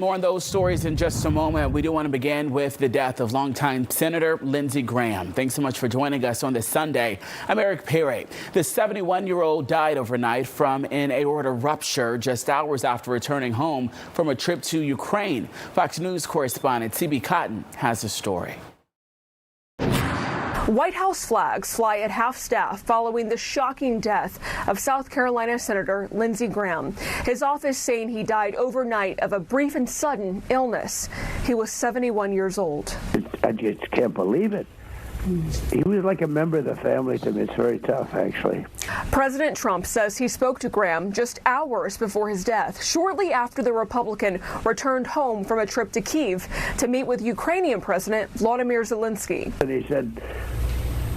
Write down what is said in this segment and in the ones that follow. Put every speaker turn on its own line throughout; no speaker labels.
More on those stories in just a moment. We do want to begin with the death of longtime Senator Lindsey Graham. Thanks so much for joining us on this Sunday. I'm Eric Perry. The 71-year-old died overnight from an aortic rupture just hours after returning home from a trip to Ukraine. Fox News correspondent CB Cotton has the story.
White House flags fly at half-staff following the shocking death of South Carolina Senator Lindsey Graham. His office saying he died overnight of a brief and sudden illness. He was 71 years old.
I just can't believe it. He was like a member of the family to me. It's very tough, actually.
President Trump says he spoke to Graham just hours before his death, shortly after the Republican returned home from a trip to Kyiv to meet with Ukrainian President Volodymyr Zelensky.
And he said,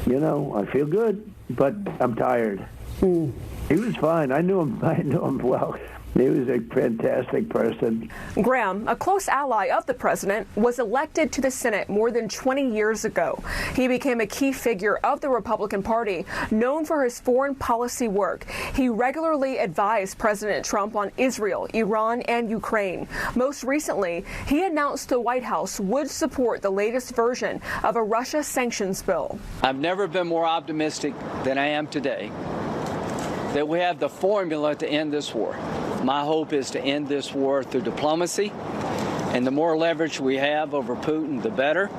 you know, I feel good, but I'm tired. He was fine. I knew him well. He was a fantastic person.
Graham, a close ally of the president, was elected to the Senate more than 20 years ago. He became a key figure of the Republican Party, known for his foreign policy work. He regularly advised President Trump on Israel, Iran, and Ukraine. Most recently, he announced the White House would support the latest version of a Russia sanctions bill.
I've never been more optimistic than I am today that we have the formula to end this war. My hope is to end this war through diplomacy, and the more leverage we have over Putin, the better.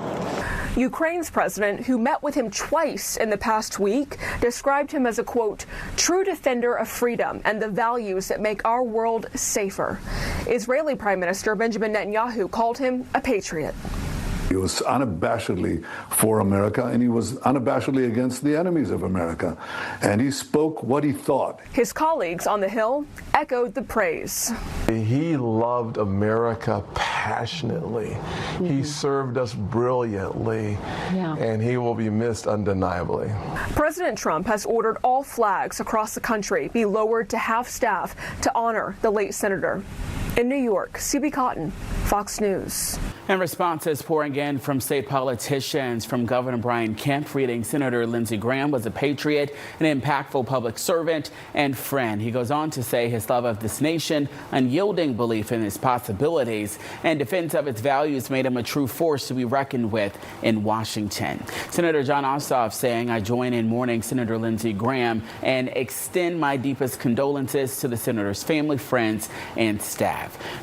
Ukraine's president, who met with him twice in the past week, described him as a, quote, true defender of freedom and the values that make our world safer. Israeli Prime Minister Benjamin Netanyahu called him a patriot.
He was unabashedly for America, and he was unabashedly against the enemies of America. And he spoke what he thought.
His colleagues on the Hill echoed the praise.
He loved America passionately. He served us brilliantly, and he will be missed undeniably.
President Trump has ordered all flags across the country be lowered to half-staff to honor the late senator. In New York, CB Cotton, Fox News.
And responses pouring in from state politicians, from Governor Brian Kemp, reading Senator Lindsey Graham was a patriot, an impactful public servant, and friend. He goes on to say his love of this nation, unyielding belief in its possibilities, and defense of its values made him a true force to be reckoned with in Washington. Senator Jon Ossoff saying, I join in mourning Senator Lindsey Graham and extend my deepest condolences to the senator's family, friends, and staff.